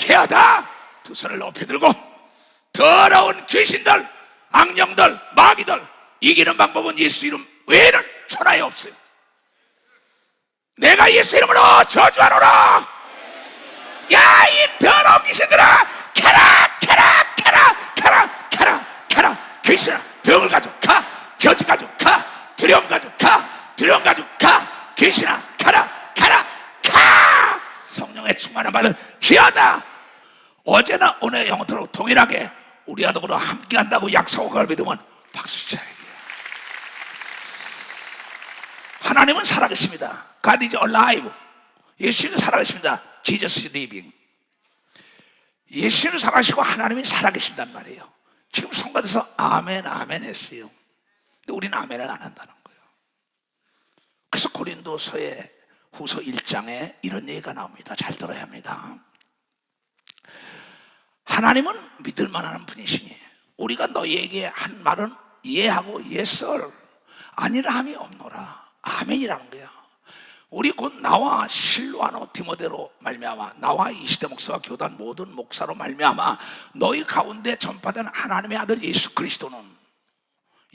제하다. 두 손을 높이 들고 더러운 귀신들, 악령들, 마귀들 이기는 방법은 예수 이름 외에는 천하에 없어요. 내가 예수 이름으로 저주하노라. 야, 이 더러운 귀신들아, 캐라 캐라 캐라 캐라 캐라 캐라. 귀신아, 병을 가지고 가, 저주 가지고 가, 두려움 가지고 가, 두려움 가지고 가. 귀신아, 가라 가라 가. 성령의 충만한 말을 지하다. 어제나 오늘 영혼으로 동일하게 우리 아들과 함께 한다고 약속한 걸 믿으면 박수 쳐야 돼요. 하나님은 살아계십니다. God is alive. 예수는 살아계십니다. Jesus is living. 예수는 살아계시고 하나님이 살아계신단 말이에요. 지금 성가대서 아멘 아멘 했어요. 근데 우리는 아멘을 안 한다는 거예요. 그래서 고린도서의 후서 1장에 이런 얘기가 나옵니다. 잘 들어야 합니다. 하나님은 믿을 만한 분이시니 우리가 너희에게 한 말은 이해하고 yes sir 아니라 함이 없노라. 아멘이라는 거야. 우리 곧 나와 실로아노 디모데로 말미암아 나와 이시대 목사와 교단 모든 목사로 말미암아 너희 가운데 전파된 하나님의 아들 예수 그리스도는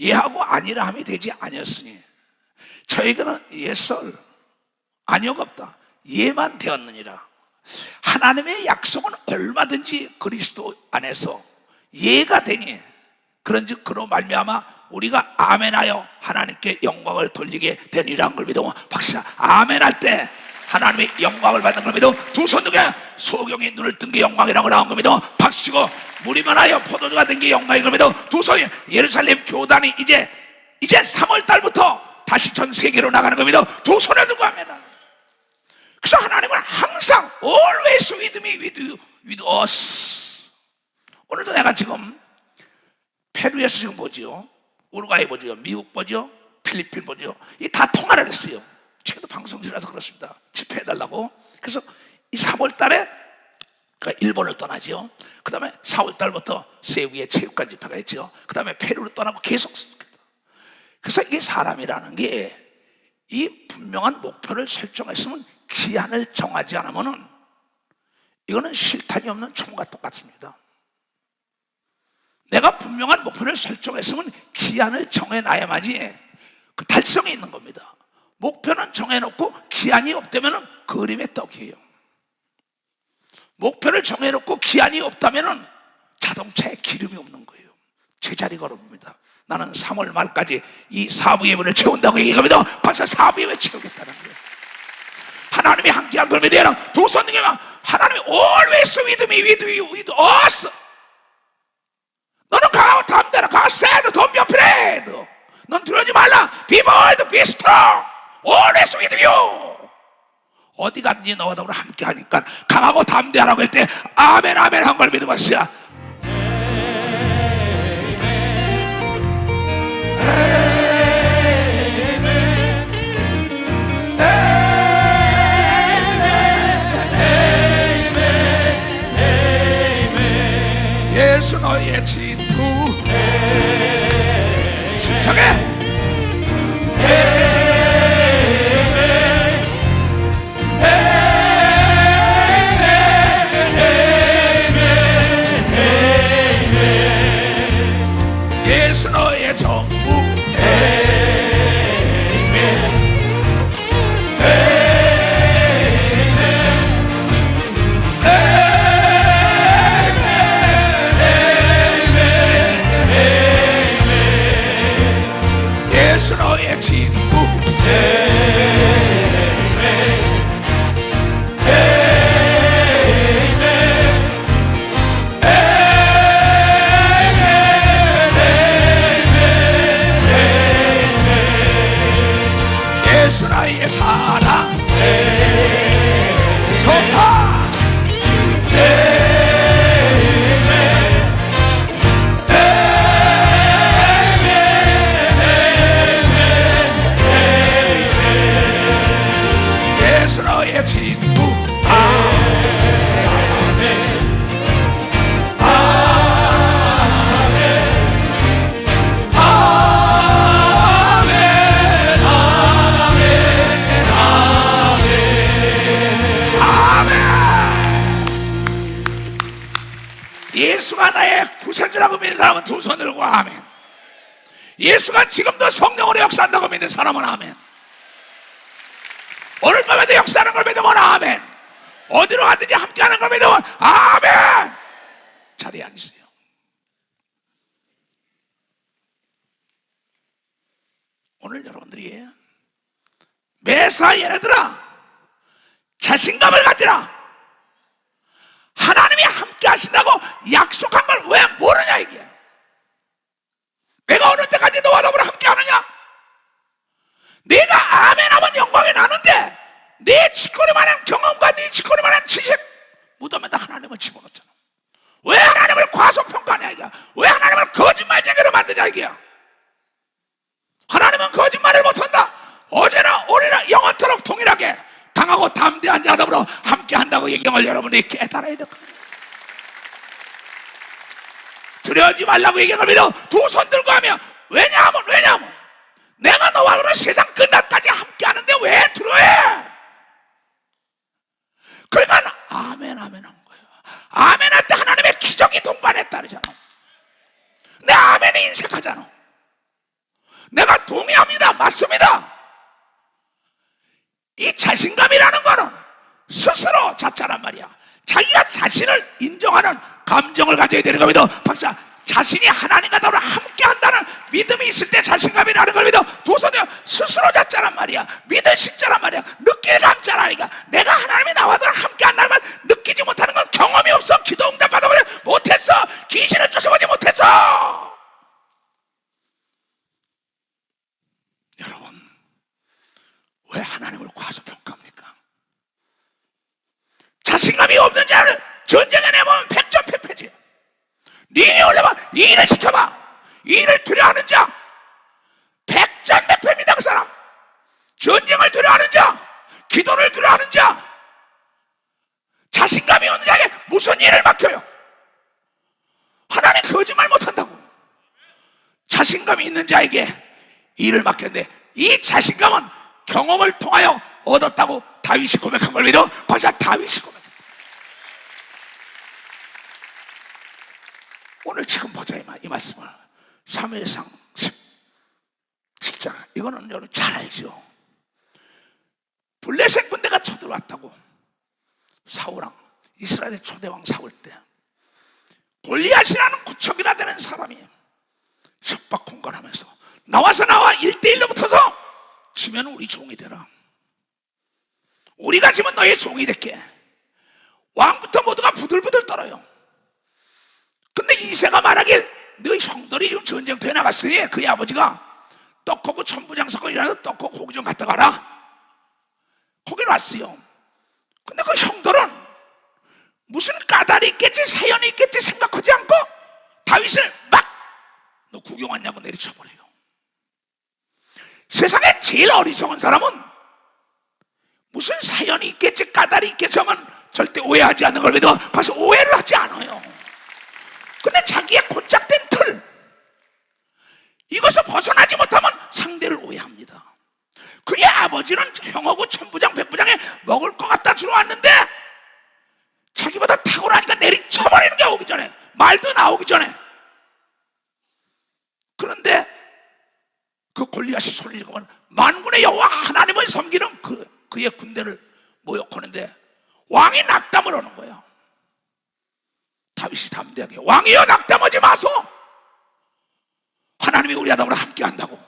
예하고 아니라 함이 되지 아니었으니 저에게는 yes sir 아니오가 없다. 예만 되었느니라. 하나님의 약속은 얼마든지 그리스도 안에서 예가 되니 그런즉 그로 말미암아 우리가 아멘하여 하나님께 영광을 돌리게 되니라는 걸 믿어. 박수. 아멘할 때 하나님의 영광을 받는 걸 믿어. 두 손 들고 소경이 눈을 뜬 게 영광이라고 나온 걸 믿어. 박수치고 물이 많아요 포도주가 된 게 영광인 걸 믿어. 두 손이 예루살렘 교단이 이제 3월 달부터 다시 전 세계로 나가는 걸 믿어. 두 손을 들고 합니다. 그래서 하나님은 항상 always with me, with us. 오늘도 내가 지금 페루에서 지금 보지요, 우루과이 보지요, 미국 보지요, 필리핀 보지요. 이 다 통화를 했어요. 지금도 방송실에서 그렇습니다. 집회해달라고. 그래서 이 3월 달에 일본을 떠나지요. 그 다음에 4월 달부터 세우의 체육관 집회가 있죠. 그 다음에 페루를 떠나고 계속. 그래서 이게 사람이라는 게 이 분명한 목표를 설정했으면 기한을 정하지 않으면 이거는 실탄이 없는 총과 똑같습니다. 내가 분명한 목표를 설정했으면 기한을 정해놔야만이 그 달성이 있는 겁니다. 목표는 정해놓고 기한이 없다면 그림의 떡이에요. 목표를 정해놓고 기한이 없다면 자동차에 기름이 없는 거예요. 제자리 걸음입니다. 나는 3월 말까지 이 사부 예배를 채운다고 얘기합니다. 벌써 사부 예배 채우겠다는 거예요. 하나님이 함께한 걸 믿어야 두 손 등에 하나님이 always with me, with you, with us. 너는 강하고 담대라. God said, don't be afraid. 넌 두려워하지 말라. Be bold, be strong. Always with you. 어디 갔는지 너와 더불어 함께 하니까 강하고 담대하라고 할 때 아멘 아멘 한 걸 믿는 것이야. 예수 너의 친구 힘차게 예수 너의 전부 예수 너의 친구 예수 나의 사랑 좋다. 예수 너의 친구 아멘 예수가 나의 구세주라고 믿는 사람은 두 손 들고 아멘. 예수가 지금도 성령으로 역사한다고 믿는 사람은 아멘. 오늘 밤에도 역사하는 걸 믿으면 아멘. 어디로 가든지 함께하는 걸 믿으면 아멘. 자리에 앉으세요. 오늘 여러분들이 매사 얘네들아 자신감을 가지라. 하나님이 함께 하신다고 약속한 걸 왜 모르냐 이게. 내가 어느 때까지 너와 더불어 함께 하느냐. 내가 아멘하면 영광이 나는데 네 치코리만한 경험과 네 치코리만한 지식 무덤에다 하나님을 집어넣잖아. 왜 하나님을 과소평가하냐 이게. 왜 하나님을 거짓말쟁이로 만드냐 이게. 하나님은 거짓말을 못한다. 어제나 오늘이나 영원토록 동일하게 강하고 담대한 자들로 함께 한다고 얘기를 여러분이 깨달아야 될 거예요. 두려워하지 말라고 얘기를 믿어 두 손 들고 하면 왜냐하면 내가 너와 너는 세상 끝날까지 함께 하는데 왜 두려워해? 그러니까 아멘 하는 거예요. 아멘 할 때 하나님의 기적이 동반에 따르잖아. 내 아멘이 인색하잖아. 내가 동의합니다. 맞습니다. 이 자신감이라는 거는 스스로 자체란 말이야. 자기가 자신을 인정하는 감정을 가져야 되는 겁니다. 박사, 자신이 하나님과 더불어 함께 한다는 믿음이 있을 때 자신감이라는 걸 믿어. 두 손에 스스로 자자란 말이야. 믿을 십자란 말이야. 느낄 감자라니까. 내가 하나님이 나와 더불어 함께 한다는 걸 느끼지 못하는 건 경험이 없어. 기도 응답 받아보지 못했어. 귀신을 쫓아보지 못했어. 여러분, 왜 하나님을 과소평가합니까? 자신감이 없는 자를 전쟁에 내보면 100점 패패지. 링에 올려봐. 이 일을 시켜봐. 이 일을 두려워하는 자 100점 패패입니다. 그 사람. 전쟁을 두려워하는 자, 기도를 두려워하는 자, 자신감이 없는 자에게 무슨 일을 맡겨요? 하나님 거짓말 못한다고. 자신감이 있는 자에게 일을 맡겼는데 이 자신감은 경험을 통하여 얻었다고 다윗이 고백한 걸 믿어. 벌써 다윗이 고백했다. 오늘 지금 보자 이 말씀을. 사무엘상 10장 이거는 여러분 잘 알죠. 블레셋 군대가 쳐들어왔다고 사울왕, 이스라엘의 초대왕 사울 때 골리앗이라는 구척이나 되는 사람이 협박 공갈하면서 나와 1대1로 붙어서 지면 우리 종이 되라. 우리가 지면 너의 종이 될게. 왕부터 모두가 부들부들 떨어요. 근데 이새가 말하길 너 형들이 지금 전쟁터에 나갔으니 그의 아버지가 떡하고 천부장 섞어 일하는 떡하고 고기 좀 갖다 가라. 거기로 왔어요. 근데 그 형들은 무슨 까닭이 있겠지 사연이 있겠지 생각하지 않고 다윗을 막 너 구경 왔냐고 내리쳐버려요. 세상에 제일 어리석은 사람은 무슨 사연이 있겠지 까닭이 있겠지 하면 절대 오해하지 않는 걸 믿어. 벌써 오해를 하지 않아요. 근데 자기의 고착된 틀 이것을 벗어나지 못하면 상대를 오해합니다. 그의 아버지는 형하고 천부장 백부장에 먹을 것 갖다 주러 왔는데 자기보다 탁월하니까 내리쳐버리는 게 오기 전에, 말도 나오기 전에. 그런데 그 골리앗이 소리를 지르면 만군의 여호와 하나님을 섬기는 그의 군대를 모욕하는데 왕이 낙담을 하는 거야. 다윗이 담대하게 왕이여 낙담하지 마소. 하나님이 우리와 더불어 함께 한다고.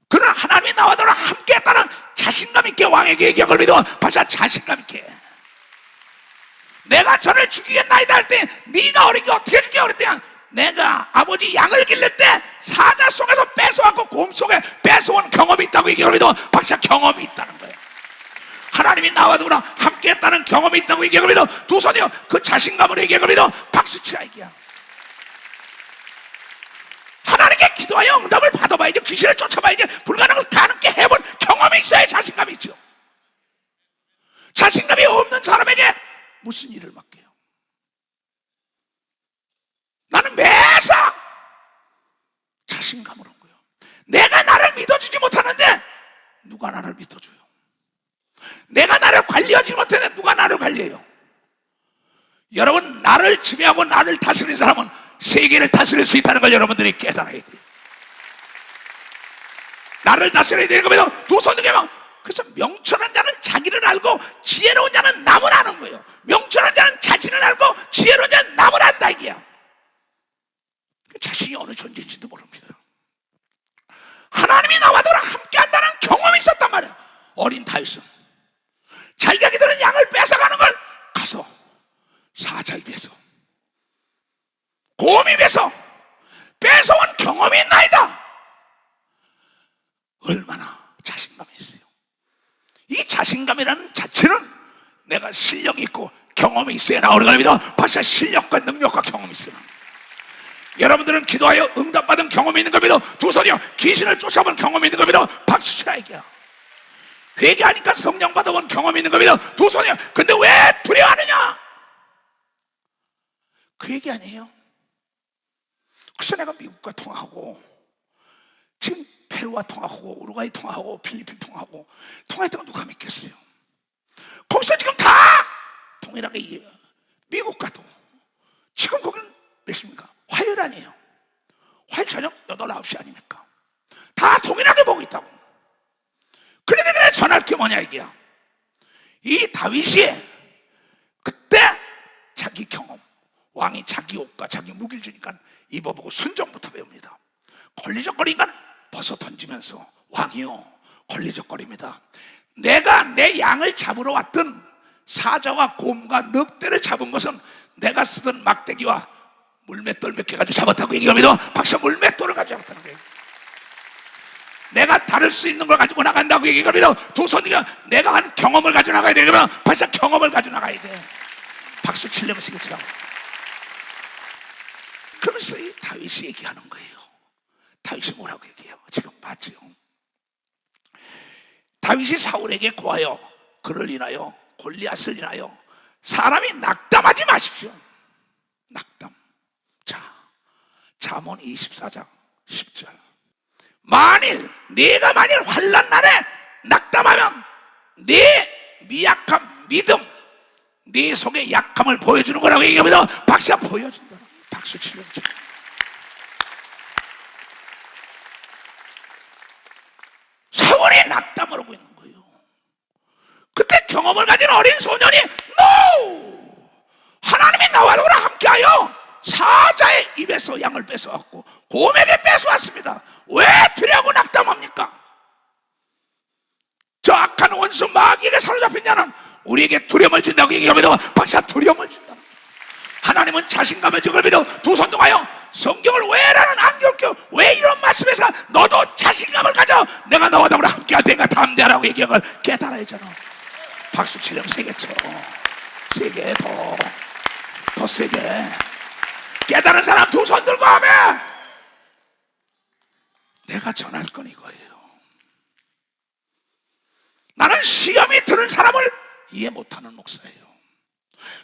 그러나 하나님이 나와 더불어 함께 했다는 자신감 있게 왕에게 얘기한 걸 믿어. 벌써 자신감 있게 내가 저를 죽이겠나이다 할 때 네가 어리게 어떻게 죽여 그랬대. 내가 아버지 양을 길를 때 사자 속에서 뺏어왔고 곰 속에 뺏어온 경험이 있다고 얘기를 믿어. 벌써 경험이 있다는 거예요. 하나님이 나와 더불어 함께 했다는 경험이 있다고 얘기를 믿어. 두 손이요 그 자신감으로 얘기를 믿어. 박수치라 얘기야. 하나님께 기도하여 응답을 받아봐야지. 귀신을 쫓아봐야지. 불가능을 가능케 해본 경험이 있어야 자신감이 있죠. 자신감이 없는 사람에게 무슨 일을 맡겨요? 나는 매사 자신감으로 한 거예요. 내가 나를 믿어주지 못하는데 누가 나를 믿어줘요? 내가 나를 관리하지 못하는데 누가 나를 관리해요? 여러분, 나를 지배하고 나를 다스리는 사람은 세계를 다스릴 수 있다는 걸 여러분들이 깨달아야 돼요. 나를 다스려야 되는 겁니다. 도선득에만. 그래서 명철한 자는 자기를 알고 지혜로운 자는 남을 아는 거예요. 명철한 자는 자신을 알고 지혜로운 자는 남을 안다 이게야. 자신이 어느 존재인지도 모릅니다. 하나님이 나와 너랑 함께 한다는 경험이 있었단 말이야. 어린 다윗은 자기가 기다린 양을 뺏어가는 걸 가서 사자 입에서 곰 입에서 뺏어온 경험이 있나이다. 얼마나 자신감이 있어요. 이 자신감이라는 자체는 내가 실력이 있고 경험이 있어야 나오는 겁니다. 벌써 실력과 능력과 경험이 있어요. 여러분들은 기도하여 응답받은 경험이 있는 겁니다. 두 손이요 귀신을 쫓아본 경험이 있는 겁니다. 박수 치라 이게야. 회개하니까 성령 받아본 경험이 있는 겁니다. 두 손이요. 근데 왜 두려워하느냐? 그 얘기 아니에요. 그래서 내가 미국과 통화하고 지금 페루와 통화하고 우루과이 통화하고 필리핀 통화하고 통화했던 거 누가 믿겠어요? 거기서 지금 다 동일하게 이해해요. 미국과도 지금 거기는 몇 시입니까? 화요일 아니에요. 화요일 저녁 8, 9시 아닙니까? 다 동일하게 보고 있다고. 그런데 내가 전할 게 뭐냐 이게야. 이 다윗이 그때 자기 경험, 왕이 자기 옷과 자기 무기를 주니까 입어보고 순종부터 배웁니다. 걸리적거리니까 벗어 던지면서 왕이요 걸리적거립니다. 내가 내 양을 잡으러 왔던 사자와 곰과 늑대를 잡은 것은 내가 쓰던 막대기와 물맷돌 몇 개 가지고 잡았다고 얘기합니다. 박사 물맷돌을 가지고 잡았다는 거예요. 내가 다룰 수 있는 걸 가지고 나간다고 얘기합니다. 두 손이가 내가 한 경험을 가지고 나가야 되면 벌써 경험을 가지고 나가야 돼. 박수 치려면 쓰겠어요. 그러면서 이 다윗이 얘기하는 거예요. 다윗이 뭐라고 얘기해요? 지금 봤죠? 다윗이 사울에게 고하여 그를 인하여 골리앗을 인하여 사람이 낙담하지 마십시오. 낙담. 자, 잠언 24장 10절. 만일 환난 날에 낙담하면 네 미약한 믿음, 네 속의 약함을 보여주는 거라고 얘기합니다. 박수 보여준다. 박수 치려고. 사울이 낙담을 하고 있는 거예요. 그때 경험을 가진 어린 소년이 NO! 하나님이 나와 너랑 함께하여 사자의 입에서 양을 뺏어왔고 곰에게 뺏어왔습니다. 왜 두려워하고 낙담합니까? 저 악한 원수 마귀에게 사로잡힌 자는 우리에게 두려움을 준다고 얘기합니다. 박사 두려움을 준다. 하나님은 자신감을 주고 믿어. 두 손 동하여 성경을 왜라는 안경껴 왜 이런 말씀에서 너도 자신감을 가져. 내가 너와 더불어 함께할 테니까 담대하라고 얘기한 걸 깨달아야잖아. 박수 치려면 세게 쳐. 세게 더 세게. 깨달은 사람 두 손 들고 하면 내가 전할 건 이거예요. 나는 시험이 드는 사람을 이해 못하는 목사예요.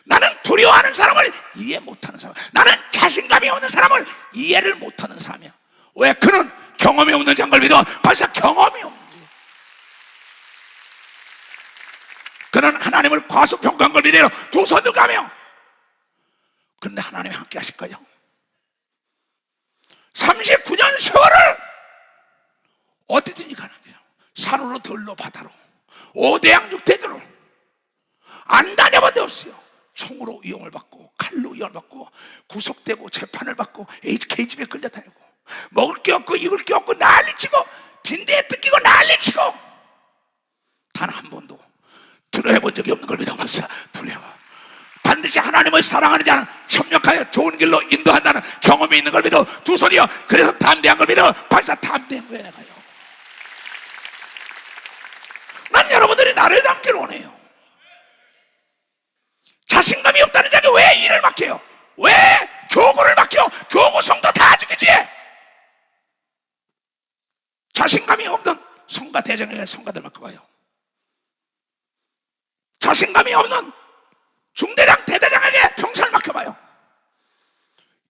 나는 두려워하는 사람을 이해 못하는 사람. 나는 자신감이 없는 사람을 이해를 못하는 사람이야. 왜? 그는 경험이 없는 자인 걸 믿어. 벌써 경험이 없는지. 그는 하나님을 과소평가한 걸 믿어요. 두 손을 가며. 그런데 하나님이 함께 하실 거예요. 39년 세월을 어디든지 가는 거예요. 산으로 들로 바다로 5대양 6대들로 안 다녀본 데 없어요. 총으로 위험을 받고 칼로 위험을 받고 구속되고 재판을 받고 HK집에 끌려다니고 먹을 게 없고 입을 게 없고 난리치고 빈대에 뜯기고 난리치고 단 한 번도 두려워해본 적이 없는 걸 믿어봤어요. 두려워. 반드시 하나님을 사랑하는 자는 협력하여 좋은 길로 인도한다는 경험이 있는 걸 믿어. 두 손이요. 그래서 담대한 걸 믿어. 벌써 담대한 거예요. 내가요. 난 여러분들이 나를 닮길 원해요. 자신감이 없다는 자에게 왜 일을 맡겨요? 왜 교구를 맡겨? 교구 성도 다 죽이지. 자신감이 없는 성가 대장에게 성가들 맡겨봐요. 자신감이 없는 중대장 대대장에게 병사를 맡겨봐요.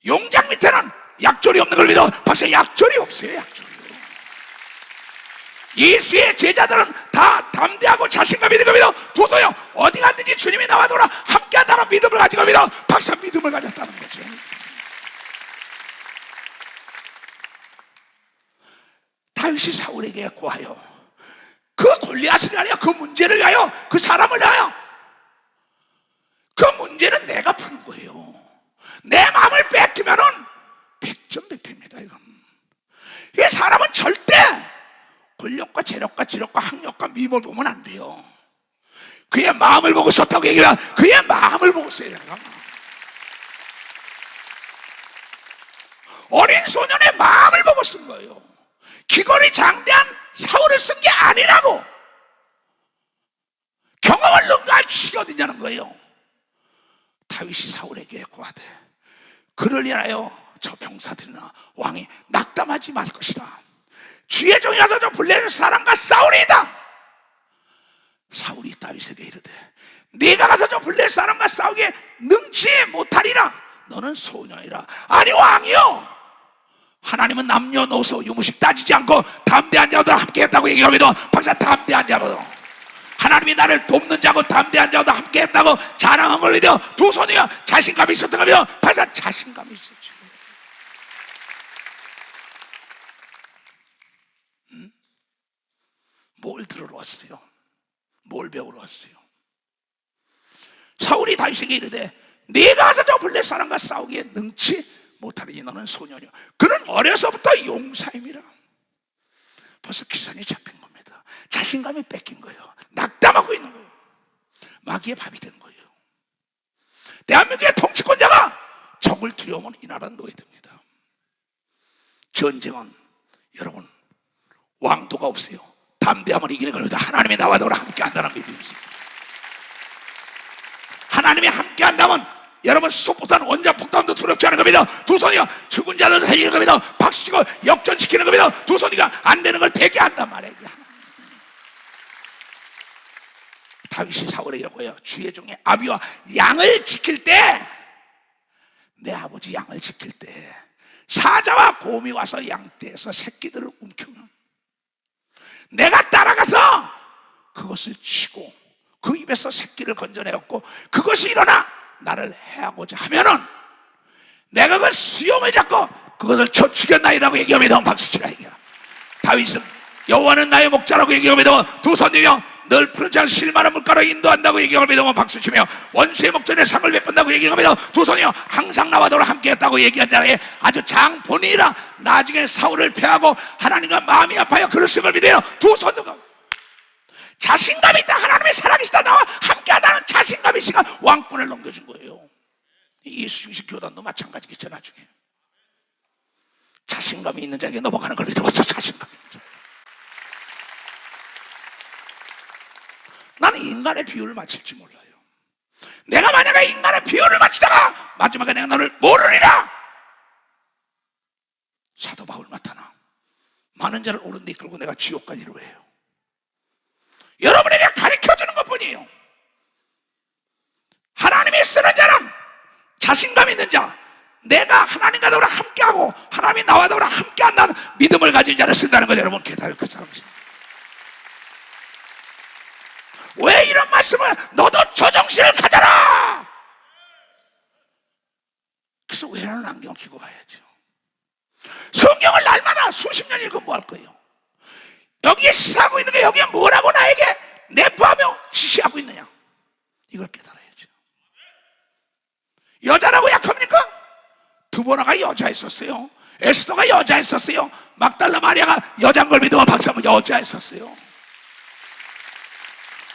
용장 밑에는 약졸이 없는 걸 믿어. 벌써 약졸이 없어요. 약졸이. 예수의 제자들은 다 담대하고 자신감이 있는 걸 믿어. 도도요 어디 갔든지 주님이 나와 돌아 함께 함께한다는 믿음을 가지고 믿어. 박사 믿음을 가졌다는 거죠. 다윗이 사울에게 구하여 그 골리앗을 위하여, 그 문제를 위하여, 그 사람을 위하여, 그 문제는 내가 푸는 거예요. 내 마음을 뺏기면은 백전백패입니다. 이건 이 사람은 절대 권력과 재력과 지력과 학력과 미모를 보면 안 돼요. 그의 마음을 보고 썼다고 얘기하면 그의 마음을 보고 써야 되는 거야. 어린 소년의 마음을 보고 쓴 거예요. 기골이 장대한 사울을 쓴 게 아니라고. 경험을 능가할 지식이 어디냐는 거예요. 다윗이 사울에게 구하되 그를 인하여 저 병사들이나 왕이 낙담하지 말 것이다. 주의 종이 가서 저 블레셋 사람과 싸우리이다. 사울이 다윗에게 이르되 네가 가서 저 블레셋 사람과 싸우기에 능치 못하리라. 너는 소년이라. 아니 왕이여, 하나님은 남녀노소 유무식 따지지 않고 담대한 자보다 함께했다고 얘기합니다. 박사, 담대한 자보다, 하나님이 나를 돕는 자고 담대한 자보다 함께했다고 자랑한 걸 믿어. 두 손이야 자신감이 있었던 겁니다. 박사, 자신감이 있었죠. 뭘 들으러 왔어요? 뭘 배우러 왔어요? 사울이 다윗에게 이르되 네가 가서 저 블레셋 사람과 싸우기에 능치 못하리니 너는 소년이요. 그는 어려서부터 용사임이라. 벌써 기선이 잡힌 겁니다. 자신감이 뺏긴 거예요. 낙담하고 있는 거예요. 마귀의 밥이 된 거예요. 대한민국의 통치권자가 적을 두려우면 이 나라는 노예됩니다. 전쟁은 여러분 왕도가 없어요. 담대함을 이기는 겁니다. 하나님이 나와 너랑 함께 한다는 믿음이 있습니다. 하나님이 함께 한다면 여러분 수소폭탄, 원자폭탄도 두렵지 않은 겁니다. 두 손이가 죽은 자들 살리는 겁니다. 박수치고 역전시키는 겁니다. 두 손이가 안 되는 걸 되게 한단 말이에요. 다윗이 사울에게 보여 주의 종의 아비와 양을 지킬 때, 내 아버지 양을 지킬 때 사자와 곰이 와서 양떼에서 새끼들을 움켜면 내가 따라가서 그것을 치고 그 입에서 새끼를 건져내었고 그것이 일어나 나를 해하고자 하면은 내가 그 수염을 잡고 그것을 쳐 죽였나이라고 얘기합니다. 박수치라 얘기야. 다윗은 여호와는 나의 목자라고 얘기합니다. 두 손이며 늘 푸른 장 실만한 물가로 인도한다고 얘기합니다. 박수치며 원수의 목전에 상을 베푼다고 얘기합니다. 두 손이여 항상 나와 너를 함께했다고 얘기한 자에 아주 장본이라. 나중에 사울을 패하고 하나님과 마음이 아파요. 그릇을 걸 믿어요. 두 손으로 자신감이 있다. 하나님의 살아계시다. 나와 함께하다는 자신감이 있으니까 왕권을 넘겨준 거예요. 예수 중심 교단도 마찬가지겠죠. 나중에 자신감이 있는 자에게 넘어가는 걸 믿어봤어. 자신감이 있는 자. 나는 인간의 비유를 맞힐지 몰라요. 내가 만약에 인간의 비유를 맞히다가 마지막에 내가 너를 모르리라. 사도 바울 나타나 많은 자를 오른 데 이끌고 내가 지옥 갈 일을 해요. 여러분에게 가르쳐주는 것 뿐이에요. 하나님이 쓰는 자는 자신감 있는 자, 내가 하나님과 너랑 함께하고 하나님이 나와 너랑 함께한다는 믿음을 가진 자를 쓴다는 걸 여러분 깨달을 그 사람입니다. 왜 이런 말씀을? 너도 저 정신을 가져라. 그래서 외라는 안경을 끼고 가야죠. 성경을 날마다 수십 년 읽으면 뭐 할 거예요? 여기에 시사하고 있는 게 여기에 뭐라고 나에게 내포하며 지시하고 있느냐, 이걸 깨달아야죠. 여자라고 약합니까? 두보라가 여자였었어요. 에스더가 여자였었어요. 막달라 마리아가 여자인 걸 믿으면 박사는 여자였었어요.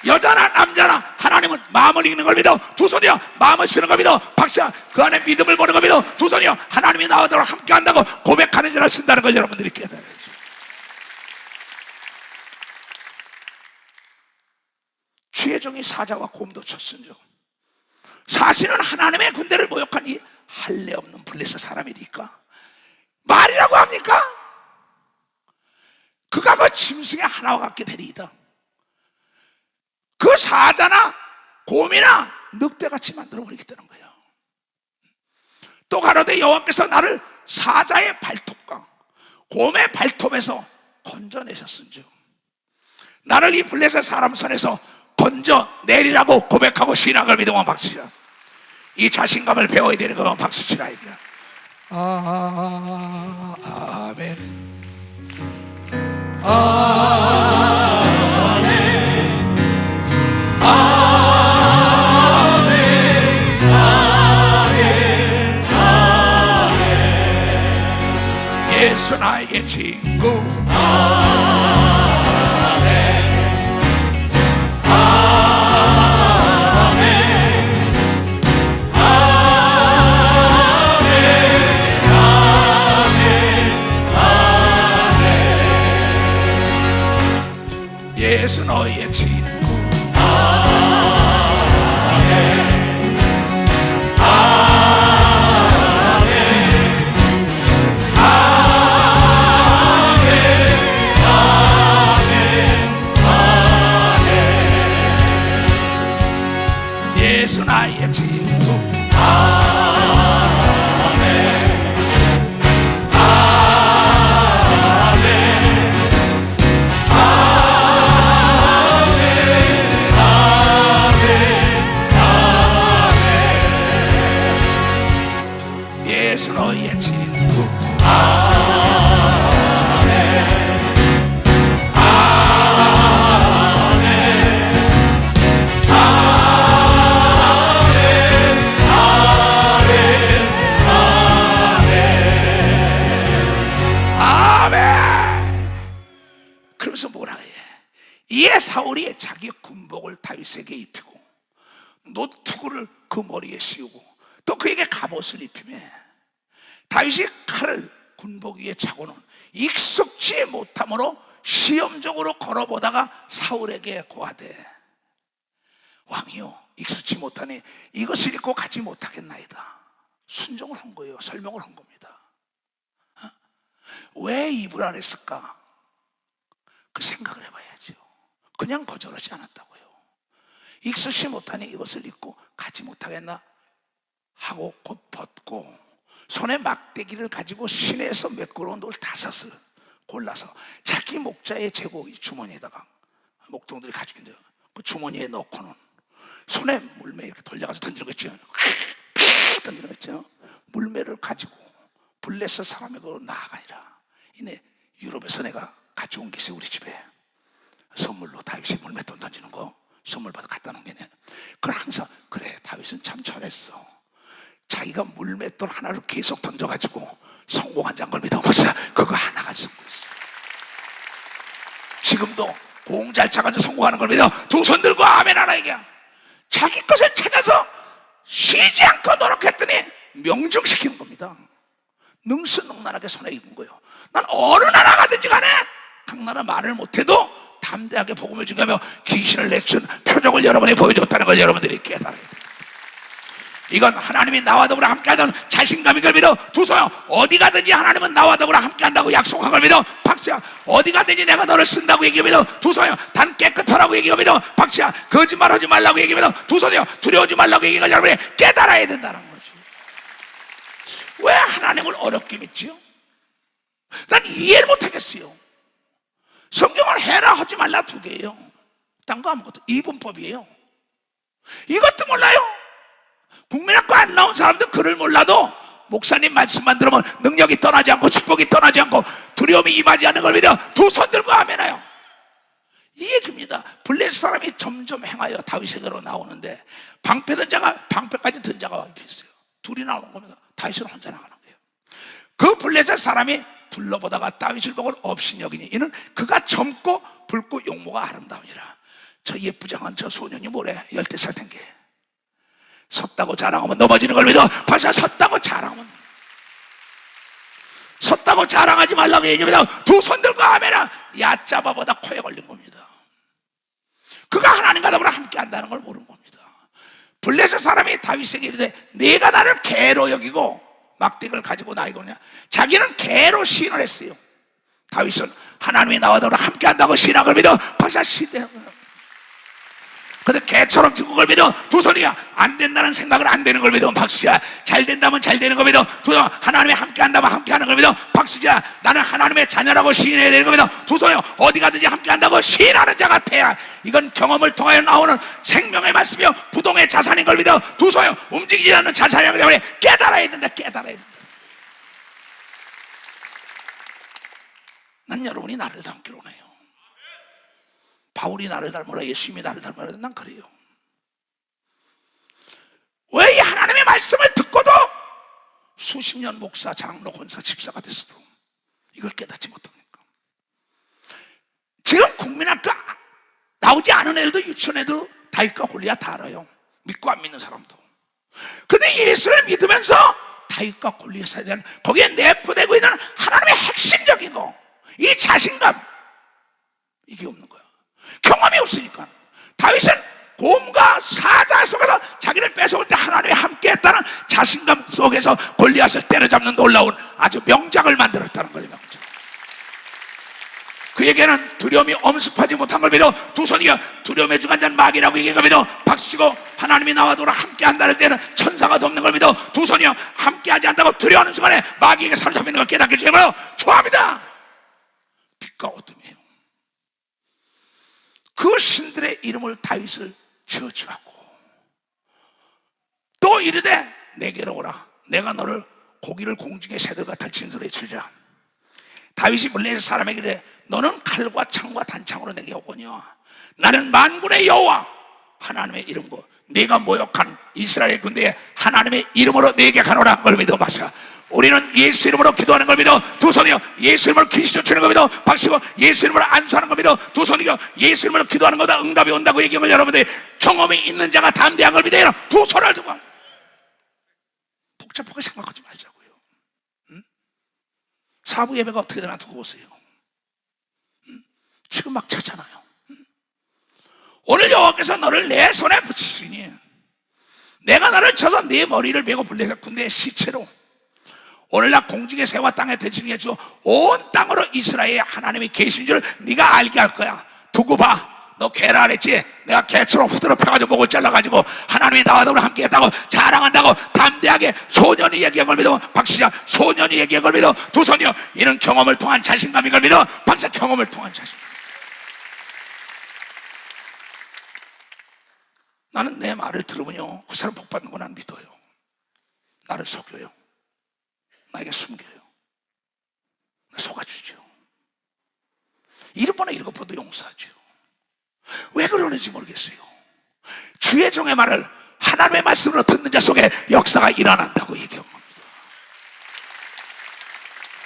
여자나 남자나 하나님은 마음을 읽는 걸 믿어. 두 손이여 마음을 쓰는 걸 믿어. 박사 그 안에 믿음을 보는 걸 믿어. 두 손이여 하나님이 나와 너랑 함께 한다고 고백하는 자를 쓴다는 걸 여러분들이 깨달아야죠. 주의 종이 사자와 곰도 쳤은즉 사실은 하나님의 군대를 모욕한 이 할례 없는 블레셋 사람이니까 말이라고 합니까? 그가 그 짐승의 하나와 같게 되리이다. 그 사자나 곰이나 늑대같이 만들어버리겠다는 거예요. 또 가로되 여호와께서 나를 사자의 발톱과 곰의 발톱에서 건져내셨은즉 나를 이 블레셋 사람 손에서 건져내리라고 고백하고 신앙을 믿으면 박수야. 이 자신감을 배워야 되는 거면 박수 치라 이거야. 아멘. 예수 나의 친구. 예수 너의 친구. 예수 나의 친구. 예수 너의 친구. 그러면서 뭐라 해? 이에 사울이 자기 군복을 다윗에게 입히고 노투구를 그 머리에 씌우고 또 그에게 갑옷을 입히며 다윗이 칼을 군복 위에 차고는 익숙지 못함으로 시험적으로 걸어보다가 사울에게 고하되 왕이요 익숙지 못하니 이것을 입고 가지 못하겠나이다. 순종을 한 거예요. 설명을 한 겁니다. 왜 입으라 했을까? 그 생각을 해봐야죠. 그냥 거절하지 않았다고요. 익숙지 못하니 이것을 입고 가지 못하겠나 하고 곧 벗고 손에 막대기를 가지고 시내에서 매끄러운 돌 5을 골라서 자기 목자의 제고기 주머니에다가 목동들이 가지고 있는데 그 주머니에 넣고는 손에 물매 이렇게 돌려가지고 던지는 거죠. 던지는 거죠. 물매를 가지고 블레셋 사람에게 나아가니라. 이내 유럽에서 내가 가져온 게 있어요. 우리 집에 선물로 다윗이 물맷돈 던지는 거 선물 받아 갖다 놓은 게 있네. 그걸 항상 그래 다윗은 참 잘했어. 자기가 물맷돌 하나를 계속 던져가지고 성공한 걸 믿어봤어요. 그거 하나 가지고 있어. 지금도 공 잘 차가지고 성공하는 걸 믿어 두 손 들고 아멘 하나 얘기야. 자기 것을 찾아서 쉬지 않고 노력했더니 명중시키는 겁니다. 능수능란하게 손에 익은 거예요. 난 어느 나라 가든지 간에 각 나라 말을 못해도 담대하게 복음을 증거하며 귀신을 내춘 표적을 여러분이 보여줬다는 걸 여러분들이 깨달아야 돼요. 이건 하나님이 나와 더불어 함께하는 자신감인 걸 믿어. 두 손 어디 가든지 하나님은 나와 더불어 함께한다고 약속한 걸 믿어. 박수야. 어디 가든지 내가 너를 쓴다고 얘기하며 두 손 단 깨끗하라고 얘기하며 박수야. 거짓말하지 말라고 얘기하며 두 손이요 두려워하지 말라고 얘기하며 여러분이 깨달아야 된다는 거죠. 왜 하나님을 어렵게 믿지요? 난 이해를 못하겠어요. 성경을 해라 하지 말라 2개예요. 딴 거 아무것도 이분법이에요. 이것도 몰라요. 국민학교 안 나온 사람도 글을 몰라도 목사님 말씀만 들으면 능력이 떠나지 않고 축복이 떠나지 않고 두려움이 임하지 않는 걸 믿어 두 손 들고 아멘해요. 이 얘기입니다. 블레셋 사람이 점점 행하여 다윗에게로 나오는데 방패 든 자가 방패까지 든 자가 있어요. 둘이 나오는 겁니다. 다윗은 혼자 나가는 거예요. 그 블레셋 사람이 둘러보다가 다윗을 보고 업신여기니 이는 그가 젊고 붉고 용모가 아름다우니라. 저 예쁘장한 저 소년이 뭐래? 10살 된 게 섰다고 자랑하면 넘어지는 걸 믿어. 벌써 섰다고 자랑하면 섰다고 자랑하지 말라고 얘기합니다. 두 손 들고 아멘아. 얕잡아보다 코에 걸린 겁니다. 그가 하나님과 더불어 함께 한다는 걸 모르는 겁니다. 블레셋 사람이 다윗에게 이르되 네가 나를 개로 여기고 막대기를 가지고 나이거냐. 자기는 개로 시인을 했어요. 다윗은 하나님이 나와 더불어 함께 한다고 신앙을 믿어 벌써 시대한 거예요. 근데 개처럼 죽은 걸 믿어 두 손이야. 안 된다는 생각을 안 되는 걸 믿어 박수야. 잘 된다면 잘 되는 걸 믿어 두 손. 하나님이 함께 한다면 함께 하는 걸 믿어 박수야. 나는 하나님의 자녀라고 시인해야 되는 걸 믿어 두 손이요. 어디 가든지 함께 한다고 시인하는 자 같아야. 이건 경험을 통하여 나오는 생명의 말씀이요 부동의 자산인 걸 믿어 두 손이요. 움직이지 않는 자산이라고 때문에 깨달아야 된다. 깨달아야 된다. 난 여러분이 나를 닮기로 해요. 바울이 나를 닮으라, 예수님이 나를 닮으라. 난 그래요. 왜 이 하나님의 말씀을 듣고도 수십 년 목사, 장로, 권사, 집사가 됐어도 이걸 깨닫지 못합니까? 지금 국민학교 나오지 않은 애들도 유치원 애도 다윗과 골리앗 다 알아요. 믿고 안 믿는 사람도. 근데 예수를 믿으면서 다윗과 골리앗에 대한 거기에 내포되고 있는 하나님의 핵심적인 거, 이 자신감, 이게 없는 거야. 경험이 없으니까. 다윗은 곰과 사자 속에서 자기를 뺏어올 때 하나님이 함께했다는 자신감 속에서 골리앗을 때려잡는 놀라운 아주 명작을 만들었다는 거예요. 명작. 그에게는 두려움이 엄습하지 못한 걸 믿어 두 손이가 두려움의 주관자는 마귀라고 얘기한 걸 믿어 박수치고 하나님이 나와 너랑 함께한다는 때는 천사가 돕는 걸 믿어 두 손이요. 함께하지 않다고 두려워하는 순간에 마귀에게 사로잡히는 걸 깨닫게 되면 좋아합니다. 빛과 어둠이에요. 그 신들의 이름을 다윗을 저주하고 또 이르되 내게로 오라. 내가 너를 고기를 공중의 새들과 펼친 소리에 주리라. 다윗이 블레셋 사람에게 이르되 너는 칼과 창과 단창으로 내게 오거니와 나는 만군의 여호와 하나님의 이름으로 네가 모욕한 이스라엘 군대에 하나님의 이름으로 네게 가노라. 걸 믿어 마사. 우리는 예수 이름으로 기도하는 걸 믿어 두 손이요. 예수 이름으로 귀신 쫓는 걸 믿어 박수고 예수 이름으로 안수하는 걸 믿어 두 손이요. 예수 이름으로 기도하는 것보다 응답이 온다고 얘기한 걸 여러분들이 경험이 있는 자가 담대한 걸 믿어요. 두 손을 두고 복잡하게 생각하지 말자고요. 응? 사부 예배가 어떻게 되나 두고 보세요. 응? 지금 막 차잖아요. 응? 오늘 여호와께서 너를 내 손에 붙이시니 내가 나를 쳐서 네 머리를 베고 블레셋 군대의 시체로 오늘날 공중의 새와 땅에 대칭해 주어 온 땅으로 이스라엘의 하나님이 계신 줄 네가 알게 할 거야. 두고 봐. 너 개라 그랬지? 내가 개처럼 후드러 펴가지고 목을 잘라가지고 하나님이 나와 너를 함께 했다고 자랑한다고 담대하게 소년이 얘기한 걸 믿어 박수자. 소년이 얘기한 걸 믿어 두 손이요. 이는 경험을 통한 자신감인 걸 믿어 박수자. 경험을 통한 자신감. 나는 내 말을 들으면요 그 사람 복 받는 거 난 믿어요. 나를 속여요. 나에게 숨겨요. 속아주죠. 7번에 7번도 용서하죠. 왜 그러는지 모르겠어요. 주의 종의 말을 하나님의 말씀으로 듣는 자 속에 역사가 일어난다고 얘기한 겁니다.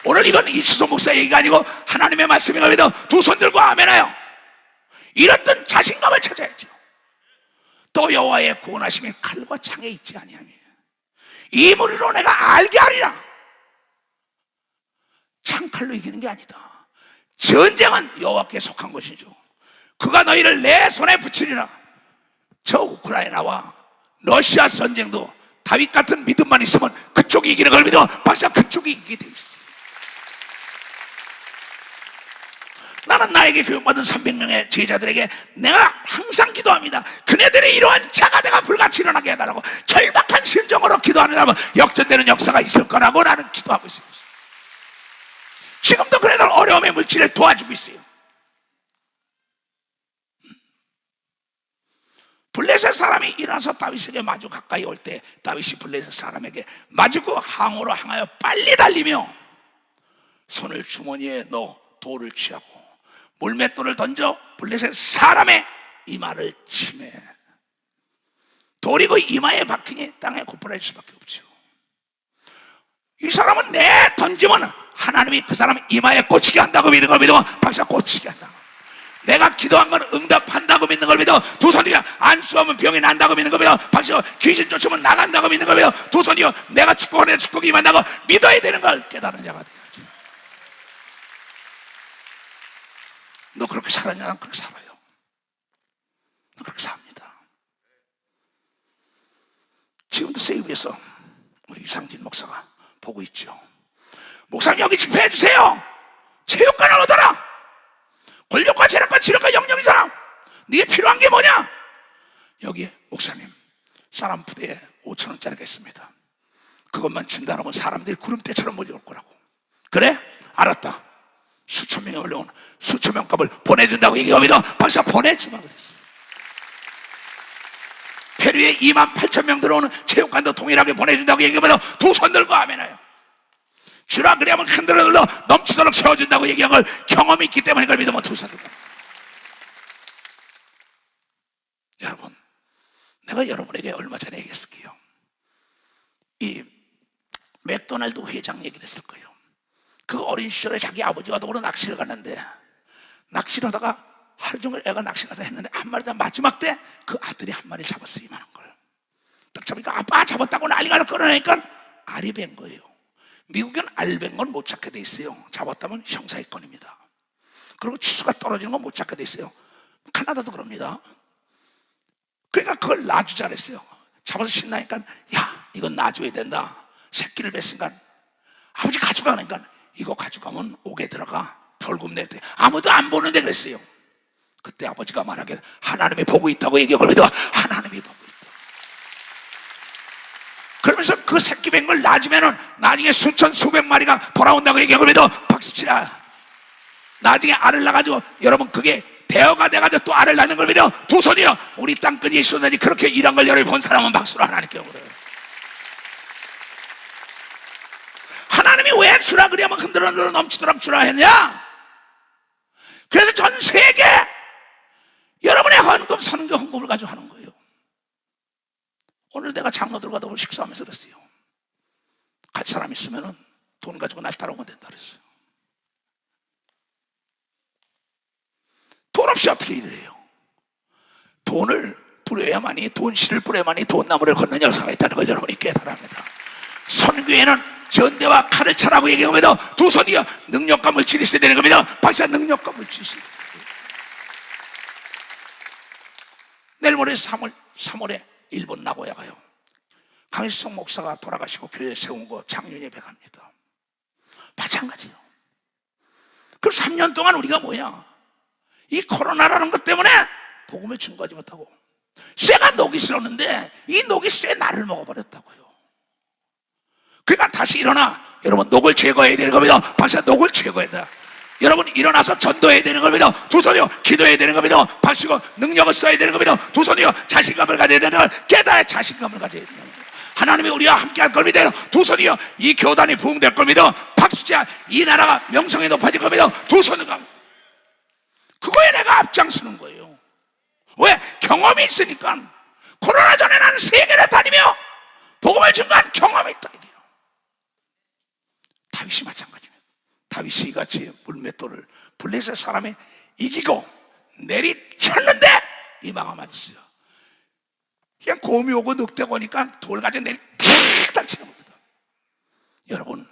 오늘 이건 이수종 목사 얘기가 아니고 하나님의 말씀인 믿어 두 손 들고 아멘해요. 이랬던 자신감을 찾아야죠. 또 여호와의 구원하심이 칼과 창에 있지 아니하며 이 무리로 내가 알게 하리라. 창칼로 이기는 게 아니다. 전쟁은 여호와께 속한 것이죠. 그가 너희를 내 손에 붙이리라. 저 우크라이나와 러시아 전쟁도 다윗 같은 믿음만 있으면 그쪽이 이기는 걸 믿어 박사. 그쪽이 이기게 돼 있어요. 나는 나에게 교육받은 300명의 제자들에게 내가 항상 기도합니다. 그네들의 이러한 자가대가 불같이 일어나게 해달라고. 절박한 심정으로 기도하느라면 역전되는 역사가 있을 거라고 나는 기도하고 있어요. 지금도 그네들 어려움의 물질을 도와주고 있어요. 블레셋 사람이 일어나서 다윗에게 마주 가까이 올 때 다윗이 블레셋 사람에게 마주고 항으로 향하여 빨리 달리며 손을 주머니에 넣어 돌을 취하고 물맷돌을 던져 블레셋 사람의 이마를 치매 돌이 그 이마에 박히니 땅에 고꾸라질 수밖에 없죠. 이 사람은 내 던지면 하나님이 그 사람 이마에 꽂히게 한다고 믿는 걸 믿어 박사. 꽂히게 한다. 내가 기도한 건 응답한다고 믿는 걸 믿어 두 손이요. 안수하면 병이 난다고 믿는 걸 믿어 박사. 귀신 쫓으면 나간다고 믿는 걸 믿어 두 손이요. 내가 축복하는 축복이 임한다고 믿어야 되는 걸 깨달은 자가 돼야지. 너 그렇게 살았냐? 난 그렇게 살아요. 너 그렇게 삽니다. 지금도 세이브에서 우리 유상진 목사가 보고 있죠. 목사님 여기 집회해 주세요. 체육관을 얻어라. 권력과 재력과 지력과 영역이잖아. 네게 필요한 게 뭐냐? 여기 목사님 사람 부대에 5,000원짜리가 있습니다. 그것만 준다 하면 사람들이 구름대처럼 몰려올 거라고. 그래? 알았다. 수천 명이 올려온 수천 명 값을 보내준다고 얘기합니다. 박사 보내주마 그랬어. 페루에 28,000명 들어오는 체육관도 동일하게 보내준다고 얘기하면 두 손 들고 아멘해요. 주라 그래야만 흔들어 눌러 넘치도록 채워준다고 얘기한 걸 경험이 있기 때문에 그걸 믿으면 두 손 들고. 여러분, 내가 여러분에게 얼마 전에 얘기했을게요. 이 맥도날드 회장 얘기를 했을 거예요. 그 어린 시절에 자기 아버지와 더불어 낚시를 갔는데 낚시를 하다가 하루 종일 애가 낚시 가서 했는데 한 마리 다 마지막 때 그 아들이 한 마리를 잡았어요. 이만한 걸 딱 잡으니까 아빠 잡았다고 난리가 끌어내니까 알이 벤 거예요. 미국은 알 벤 건 못 찾게 돼 있어요. 잡았다면 형사입건입니다. 그리고 치수가 떨어지는 건 못 찾게 돼 있어요. 카나다도 그럽니다. 그러니까 그걸 놔주자 그랬어요. 잡아서 신나니까 야 이건 놔줘야 된다. 새끼를 뵀으니까 아버지 가져가니까 이거 가져가면 옥에 들어가 벌금 냈대. 아무도 안 보는데 그랬어요. 그때 아버지가 말하길 하나님이 보고 있다고 얘기하고 하나님이 보고 있다. 그러면서 그 새끼 뵌 걸 놔주면은 나중에 수천 수백 마리가 돌아온다고 얘기하고 박수치라. 나중에 알을 낳아가지고 여러분 그게 대어가 돼가지고 또 알을 낳는 걸 믿어 두 손이요. 우리 땅끝 예수님이 그렇게 일한 걸 여러분 본 사람은 박수로 하나님께 그래요. 하나님이 왜 주라 그래야만 흔들어 넘치도록 주라 했냐? 그래서 전 세계 여러분의 헌금, 선교, 헌금을 가지고 하는 거예요. 오늘 내가 장로들과 더불어 식사하면서 그랬어요. 같이 사람 있으면 돈 가지고 날 따라오면 된다 그랬어요. 돈 없이 어떻게 일을 해요? 돈을 뿌려야만이, 돈씨를 뿌려야만이 돈나무를 걷는 역사가 있다는 걸 여러분이 깨달아야 합니다. 선교에는 전대와 칼을 차라고 얘기하면서 두 손이요 능력과 물질이 있어야 되는 겁니다. 박사 능력과 물질이 있어야 됩니다. 내일 모레 3월에 일본 나고야 가요. 강일성 목사가 돌아가시고 교회 세운 거 창윤예배 갑니다. 마찬가지요. 그럼 3년 동안 우리가 뭐야? 이 코로나라는 것 때문에 복음을 증거하지 못하고 쇠가 녹이 슬었는데 이 녹이 쇠 나를 먹어버렸다고요. 그러니까 다시 일어나. 여러분 녹을 제거해야 되는 겁니다. 박사 녹을 제거해야 돼. 여러분 일어나서 전도해야 되는 겁니다. 두 손이요 기도해야 되는 겁니다. 박수고 능력을 써야 되는 겁니다. 두 손이요 자신감을 가져야 되는 걸 깨달아 자신감을 가져야 되는 겁니다. 하나님이 우리와 함께 할 겁니다. 두 손이요 이 교단이 부흥될 겁니다. 박수자 이 나라가 명성이 높아질 겁니다. 두 손을 가. 그거에 내가 앞장서는 거예요. 왜? 경험이 있으니까. 코로나 전에 나는 세계를 다니며 복음을 증거한 경험이 있다 이게요. 다윗이 마찬가지입니다. 다윗이 같이 물맷돌을 블레셋 사람이 이기고 내리쳤는데 이마가 맞았어요. 그냥 곰이 오고 늑대가 오니까 돌 가지고 탁 치는 겁니다. 여러분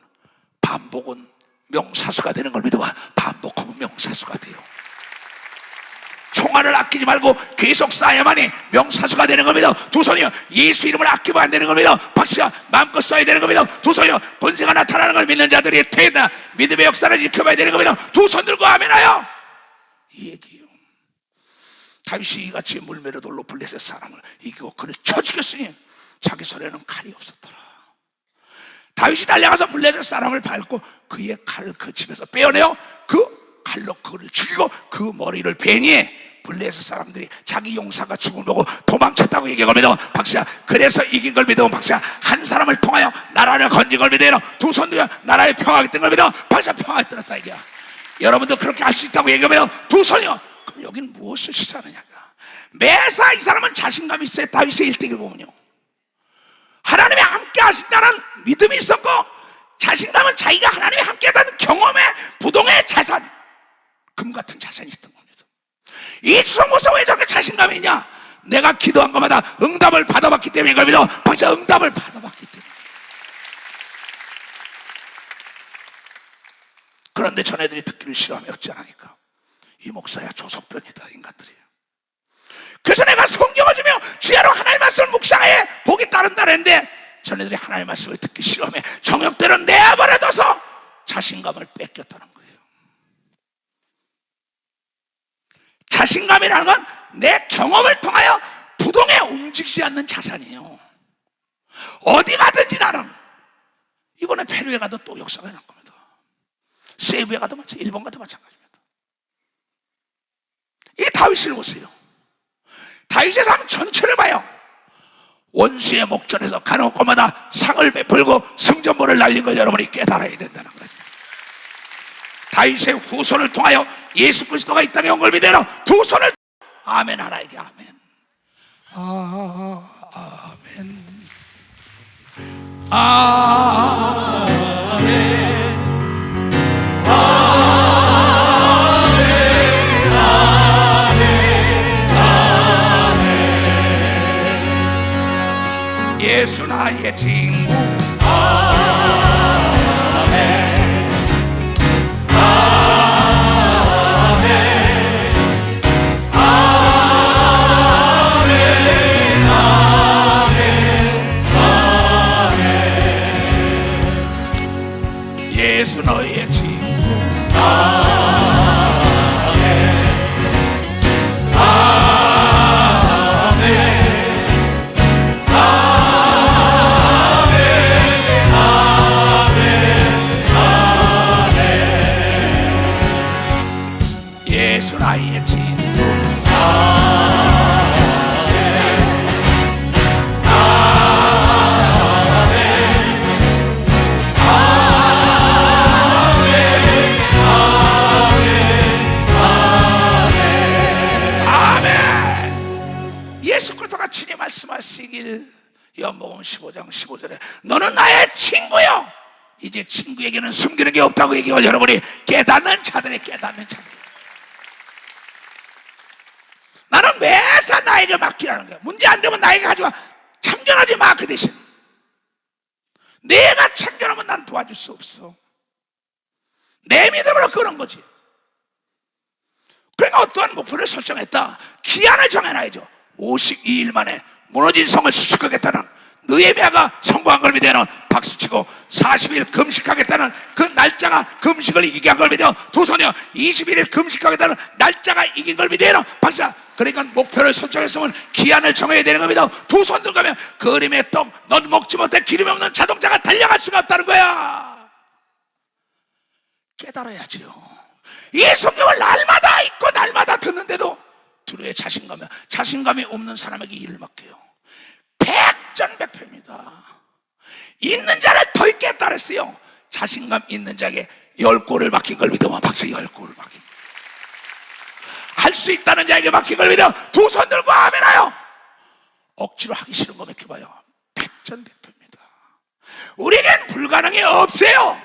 반복은 명사수가 되는 걸 믿어봐. 반복하면 명사수가 돼요. 총알을 아끼지 말고 계속 쌓아야만이 명사수가 되는 겁니다. 두 손이요 예수 이름을 아끼면 안 되는 겁니다. 박수가 마음껏 써야 되는 겁니다. 두 손이요 권세가 나타나는 걸 믿는 자들이 대다 믿음의 역사를 일으켜봐야 되는 겁니다. 두 손 들고 아멘하여 이 얘기예요. 다윗이 이같이 물매로 돌로 블레셋 사람을 이기고 그를 쳐 죽였으니 자기 손에는 칼이 없었더라. 다윗이 달려가서 블레셋 사람을 밟고 그의 칼을 그 집에서 빼어내어 그 칼로 그를 죽이고 그 머리를 베니 블레셋 사람들이 자기 용사가 죽은 거고 도망쳤다고 얘기합니다. 박사 그래서 이긴 걸 믿으면 박사 한 사람을 통하여 나라를 건진 걸 믿어요. 두 손으로 나라의 평화가 있던 걸 믿어. 박사 평화가 들었다 이게. 여러분도 그렇게 할 수 있다고 얘기하면 두 손이요. 그럼 여기는 무엇을 시사하느냐가. 매사 이 사람은 자신감이 있어요. 다윗의 일대기를 보면요 하나님이 함께 하신다는 믿음이 있었고 자신감은 자기가 하나님이 함께 하다는 경험의 부동의 자산 금 같은 자산이 있던 겁니다. 이 주성모사 왜 저렇게 자신감이 있냐? 내가 기도한 것마다 응답을 받아봤기 때문인 겁니다. 벌써 응답을 받아봤기 때문에. 그런데 전애들이 듣기를 싫어하며 어찌하니까 이 목사야 조석변이다 인간들이에요. 그래서 내가 성경을 주며 주야로 하나님의 말씀을 묵상해 복이 따른다 그랬는데 전애들이 하나님의 말씀을 듣기 싫어하며 정욕대로 내버려둬서 자신감을 뺏겼다는 거예요. 자신감이라는 건 내 경험을 통하여 부동에 움직이지 않는 자산이에요. 어디 가든지 나는, 이번에 페루에 가도 또 역사가 날 겁니다. 세부에 가도 마찬가지, 일본 가도 마찬가지입니다. 이 다윗을 보세요. 다윗의 삶 전체를 봐요. 원수의 목전에서 가는 곳마다 상을 베풀고 승전보를 날린 걸 여러분이 깨달아야 된다는 거예요. 다윗의 후손을 통하여 예수 그리스도가 이 땅에 온 걸 믿으라. 두 손을 아멘 하나에게 아멘. 아멘. 예수 나의 친구. 아멘. 아멘. 아멘. 아멘. 예수 너의 친구. 아멘. 예수 나의 친구. 예수 그리스도가 친히 말씀하시길 요한복음 15장 15절에 너는 나의 친구요. 이제 친구에게는 숨기는 게 없다고 얘기하고 여러분이 깨닫는 자들이 깨닫는 자들. 나는 매사 나에게 맡기라는 거야. 문제 안 되면 나에게 가져와. 참견하지 마. 그 대신 내가 참견하면 난 도와줄 수 없어. 내 믿음으로 그런 거지. 그러니까 어떠한 목표를 설정했다. 기한을 정해놔야죠. 52일 만에 무너진 성을 수축하겠다는 느헤미야가 성공한 걸 믿어요. 박수치고 40일 금식하겠다는 그 날짜가 금식을 이기게 한 걸 믿어요. 두 손이요 21일 금식하겠다는 날짜가 이긴 걸 믿어요. 박사. 그러니까 목표를 설정했으면 기한을 정해야 되는 겁니다. 두 손 들고 가면 그림의 떡, 넌 먹지 못해 기름이 없는 자동차가 달려갈 수가 없다는 거야. 깨달아야지요. 이 성경을 날마다 읽고 날마다 듣는데도 두려의 자신감이 없는 사람에게 일을 맡겨요. 백전백패입니다. 있는 자를 더 있게 했다 그랬어요. 자신감 있는 자에게 10골을 맡긴 걸 믿어. 박사 10골을 맡긴 할 수 있다는 자에게 맡긴 걸 믿어. 두 손 들고 아멘하여. 억지로 하기 싫은 거 맡겨봐요. 백전백패입니다. 우리에겐 불가능이 없어요.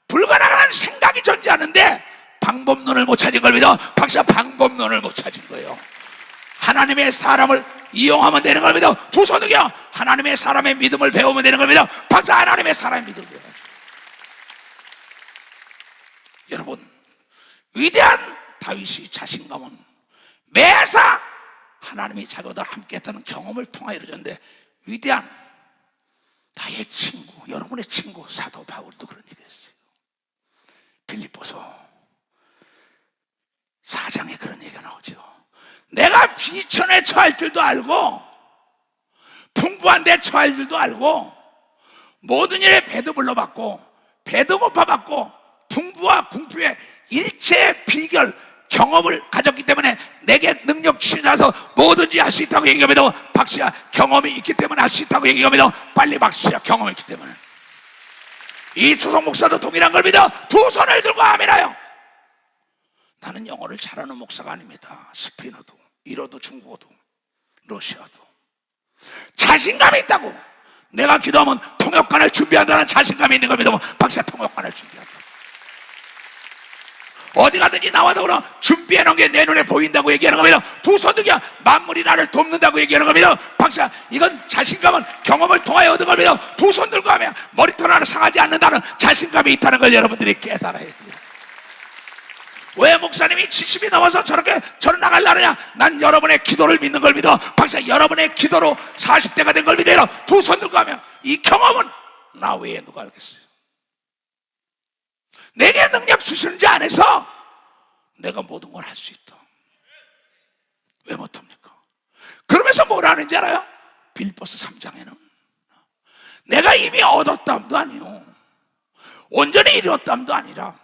불가능한 생각이 존재하는데 방법론을 못 찾은 걸 믿어. 박사 방법론을 못 찾은 거예요. 하나님의 사람을 이용하면 되는 걸 믿어. 두 손으로 하나님의 사람의 믿음을 배우면 되는 걸 믿어. 박사 하나님의 사람의 믿음을 배워가지고. 여러분, 위대한 다윗의 자신감은 매사 하나님이 자기와 함께했다는 경험을 통하여 이루어졌는데, 위대한 나의 친구, 여러분의 친구 사도 바울도 그런 얘기했어요. 빌립보서 4장에 그런 얘기가 나오죠. 내가 비천에 처할 줄도 알고 풍부한 데 처할 줄도 알고 모든 일에 배도 불러받고 배도 고파받고 풍부와 궁핍의 일체의 비결 경험을 가졌기 때문에 내게 능력 주시나서 뭐든지 할 수 있다고 얘기합니다. 박수야. 경험이 있기 때문에 할 수 있다고 얘기합니다. 빨리 박수야. 경험이 있기 때문에. 이초성 목사도 동일한 걸 믿어. 두 손을 들고 아멘하여. 나는 영어를 잘하는 목사가 아닙니다. 스페인어도, 일어도, 중국어도, 러시아도. 자신감이 있다고. 내가 기도하면 통역관을 준비한다는 자신감이 있는 걸 믿으면 박사 통역관을 준비한다. 어디 가든지 나와도 그럼 준비해놓은 게 내 눈에 보인다고 얘기하는 겁니다. 두 손 들기야 만물이 나를 돕는다고 얘기하는 겁니다. 박사, 이건 자신감은 경험을 통하여 얻은 겁니다. 두 손 들고 하면 머리털 하나 상하지 않는다는 자신감이 있다는 걸 여러분들이 깨달아야 돼요. 왜 목사님이 70이 넘어서 저렇게 저를 나가려느냐? 난 여러분의 기도를 믿는 걸 믿어. 박사, 여러분의 기도로 40대가 된 걸 믿어요. 두 손 들고 하면 이 경험은 나 외에 누가 알겠어요? 내게 능력 주시는 자 안에서 내가 모든 걸 할 수 있다. 왜 못합니까? 그러면 그러면서 뭐라 하는지 알아요? 빌립보서 3장에는 내가 이미 얻었담도 아니요 온전히 이루었담도 아니라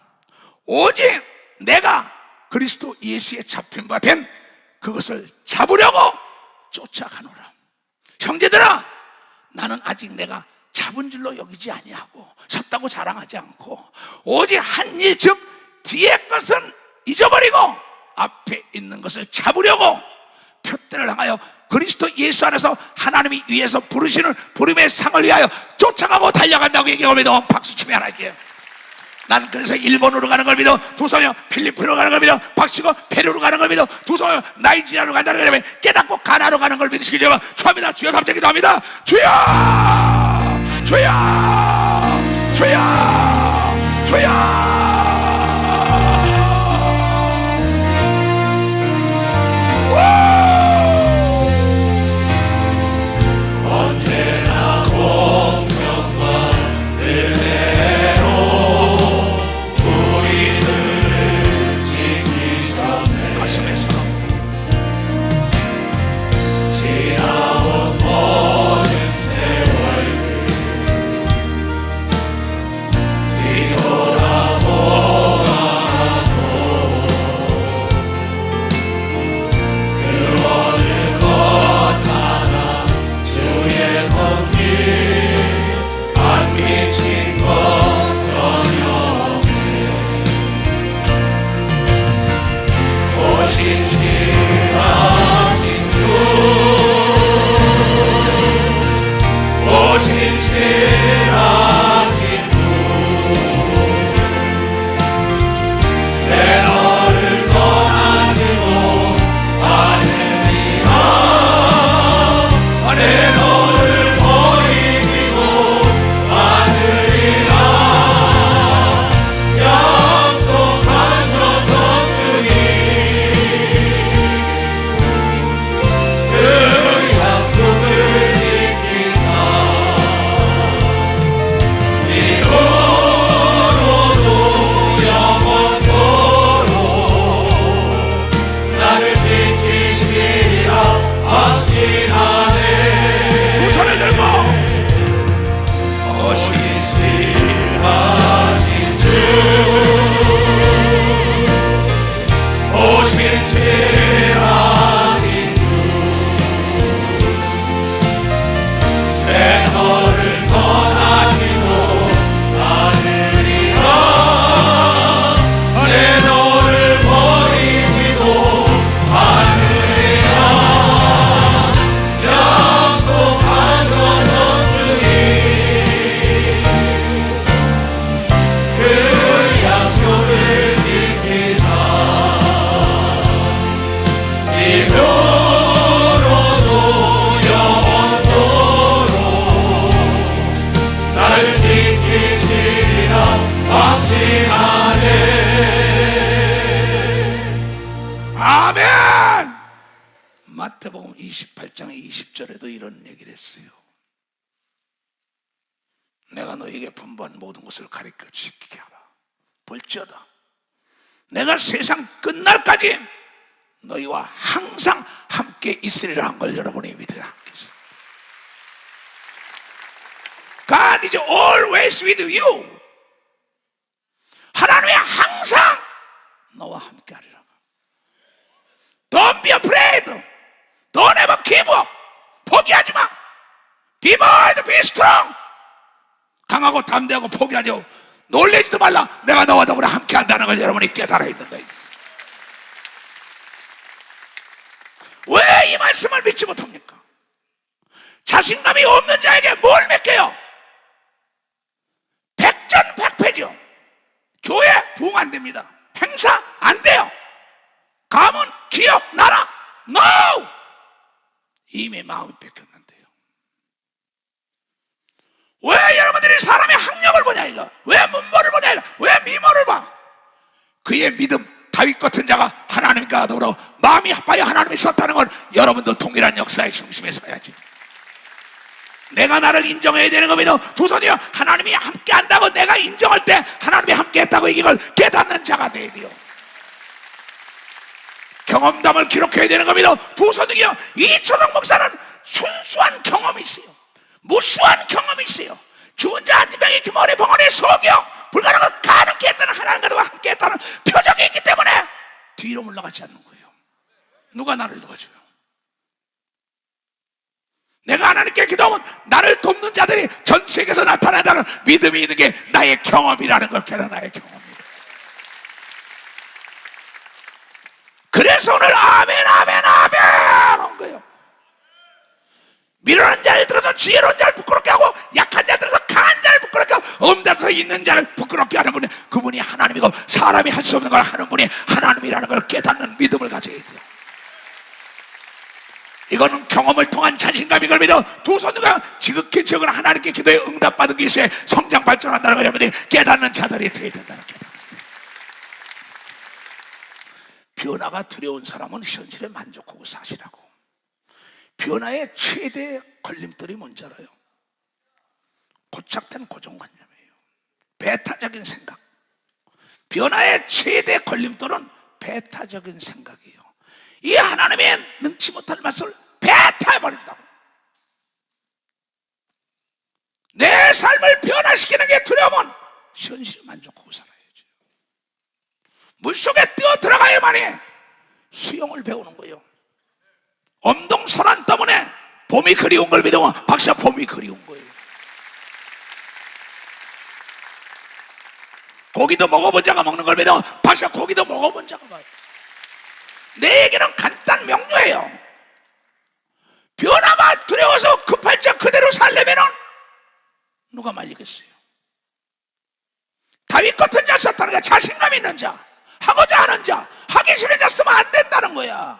오직 내가 그리스도 예수에 잡힌 바 된 그것을 잡으려고 쫓아가노라. 형제들아, 나는 아직 내가 잡은 줄로 여기지 아니하고 섰다고 자랑하지 않고 오직 한 일 즉 뒤의 것은 잊어버리고 앞에 있는 것을 잡으려고 표대를 향하여 그리스도 예수 안에서 하나님이 위에서 부르시는 부름의 상을 위하여 쫓아가고 달려간다고 얘기하면 박수치며 하나님께. 난 그래서 일본으로 가는 걸 믿어 두 손이요 필리핀으로 가는 걸 믿어 박치고 페루로 가는 걸 믿어 두 손이요 나이지리아로 간다는 걸 믿어 깨닫고 가나로 가는 걸 믿으시기 전에 축하합니다. 주여 삼자 기도합니다. 주여 주여 주여 주여. 마태복음 28장 20절에도 이런 얘기를 했어요. 내가 너에게 분부한 모든 것을 가르쳐 지키게 하라. 볼지어다 내가 세상 끝날까지 너희와 항상 함께 있으리라 한 걸 여러분이 믿어야 하겠어요. God is always with you. 하나님이 항상 너와 함께 하리라. Don't be afraid. Don't ever give up. 포기하지 마. Be bold, be strong. 강하고 담대하고 포기하지 마. 놀래지도 말라. 내가 너와 더불어 함께 한다는 걸 여러분이 깨달아야 된다. 왜 이 말씀을 믿지 못합니까? 자신감이 없는 자에게 뭘 맡겨요? 백전백패죠. 교회 부흥 안 됩니다. 행사 안 돼요. 가문, 기업, 나라 NO! 이미 마음이 뺏겼는데요. 왜 여러분들이 사람의 학력을 보냐 이거? 왜 문모를 보냐 이거? 왜 미모를 봐? 그의 믿음 다윗 같은 자가 하나님과 더불어 마음이 합하여 하나님이 섰다는 걸 여러분도 동일한 역사의 중심에 서야지. 내가 나를 인정해야 되는 겁니다. 두 손이요 하나님이 함께 한다고 내가 인정할 때 하나님이 함께 했다고 이걸 깨닫는 자가 돼야 돼요. 경험담을 기록해야 되는 겁니다. 두 손등이요. 이초동 목사는 순수한 경험이 있어요. 무수한 경험이 있어요. 죽은 자 안진병이 규모리 병원에 소경 불가능을 가능케 했다는 하나님과 함께 했다는 표적이 있기 때문에 뒤로 물러가지 않는 거예요. 누가 나를 도와줘요? 내가 하나님께 기도하면 나를 돕는 자들이 전 세계에서 나타난다는 믿음이 있는 게 나의 경험이라는 걸 깨달아. 나의 경험이에요. 그래서 오늘 아멘 아멘 아멘 한 거예요. 미련한 자를 들어서 지혜로운 자를 부끄럽게 하고 약한 자를 들어서 강한 자를 부끄럽게 하고 엄대서 있는 자를 부끄럽게 하는 분이, 그분이 하나님이고 사람이 할 수 없는 걸 하는 분이 하나님이라는 걸 깨닫는 믿음을 가져야 돼요. 이거는 경험을 통한 자신감이 걸리죠. 두 손과 지극히 적은 하나님께 기도에 응답받은 게 있어야 성장 발전한다는 걸 여러분들이 깨닫는 자들이 되어야 된다는 거예요. 변화가 두려운 사람은 현실에 만족하고 사시라고. 변화의 최대 걸림돌이 뭔지 알아요? 고착된 고정관념이에요. 배타적인 생각. 변화의 최대 걸림돌은 배타적인 생각이에요. 이 하나님의 능치 못할 맛을 배타해버린다고. 내 삶을 변화시키는 게 두려우면 현실에 만족하고 살아야죠. 물속에 뛰어 들어가야만이 수영을 배우는 거예요. 엄동설한 때문에 봄이 그리운 걸 믿으면 박사 봄이 그리운 거예요. 고기도 먹어본 자가 먹는 걸 믿으면 박사 고기도 먹어본 자가 봐요. 내 얘기는 간단 명료해요. 변화가 두려워서 급할 자 그대로 살려면 누가 말리겠어요? 다윗 같은 자 썼다는 게 자신감 있는 자, 하고자 하는 자, 하기 싫은 자 쓰면 안 된다는 거야.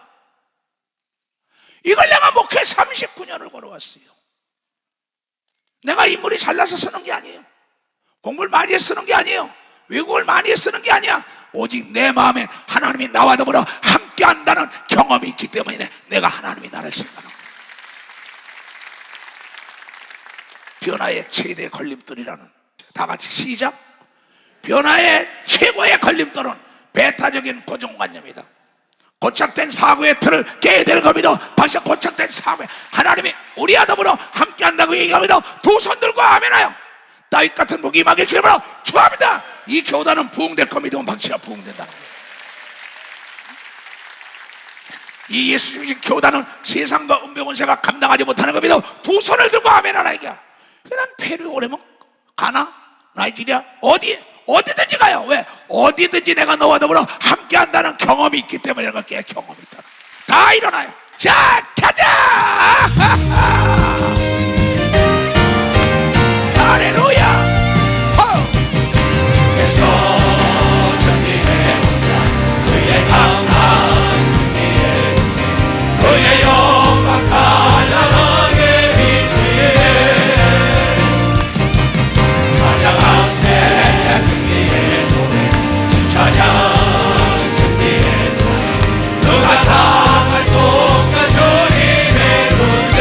이걸 내가 목회 39년을 걸어왔어요. 내가 인물이 잘나서 쓰는 게 아니에요. 공부를 많이 해서 쓰는 게 아니에요. 외국어를 많이 해서 쓰는 게 아니야. 오직 내 마음에 하나님이 나와 더불어 함께 한다는 경험이 있기 때문에 내가 하나님이 나를 쓴다는 거예요. 변화의 최대 걸림돌이라는, 다 같이 시작. 변화의 최고의 걸림돌은 배타적인 고정관념이다. 고착된 사고의 틀을 깨야 되는 겁니다. 다시 고착된 사고에 하나님이 우리와 더불어 함께 한다고 얘기합니다. 두 손 들고 아멘하여 다윗 같은 무기 임하게 주님으로 축원합니다. 이 교단은 부흥될 겁니다. 방치가 부흥된다는 거예요. 이 예수 중심 교단은 세상과 은병원세가 감당하지 못하는 겁니다. 두 손을 들고 아멘하라 이게. 그냥 페루 오려면 가나 나이지리아 어디든지 가요. 왜? 어디든지 내가 너와 더불어 함께 한다는 경험이 있기 때문에 내가 경험이 있다. 다 일어나요. 자, 가자! 할렐루야! 주께서 전리해 온다. 그의 강한 승리에 그의 영광 찬양하게 비치네. 찬양하세 승리의 노래, 찬양 승리의 노래. 누가 당할 속한 주님의 군대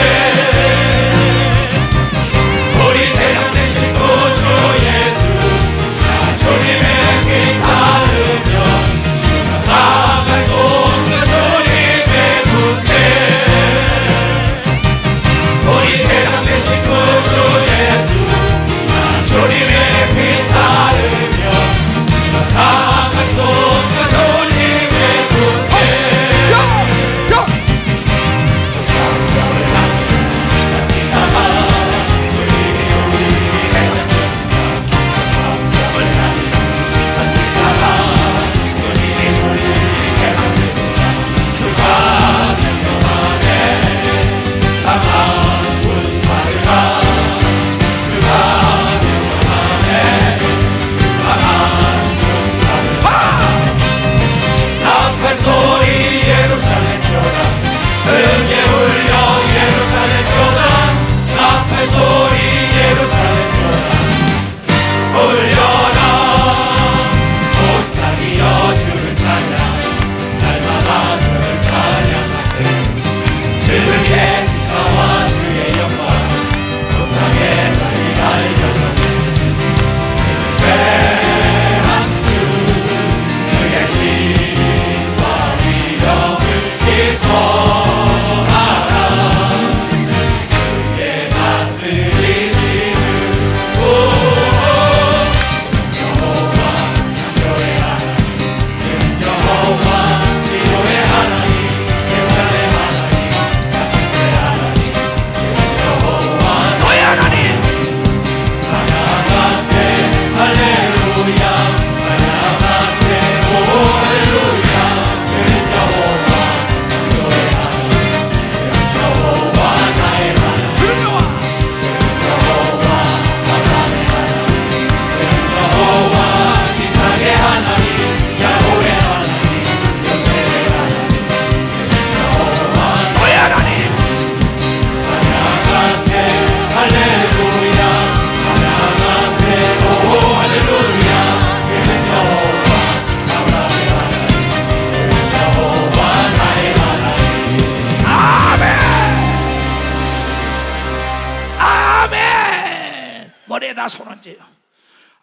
나서는지요.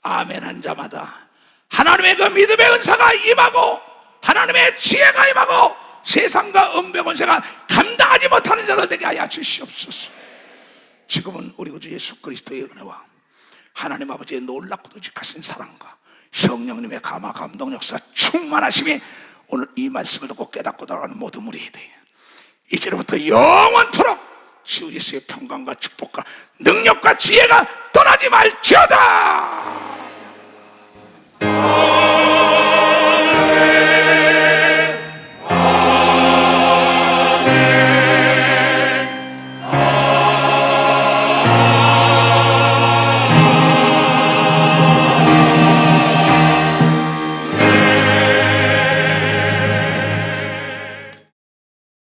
아멘 한 자마다 하나님의 그 믿음의 은사가 임하고 하나님의 지혜가 임하고 세상과 은배 권세가 감당하지 못하는 자들 되게 하여 주시옵소서. 지금은 우리 구주 예수 그리스도의 은혜와 하나님 아버지의 놀랍고도 직하신 사랑과 성령님의 감화 감동 역사 충만하심이 오늘 이 말씀을 듣고 깨닫고 나가는 모든 무리에게 이제로부터 영원토록 주 예수의 평강과 축복과 능력과 지혜가 떠나지 말지어다.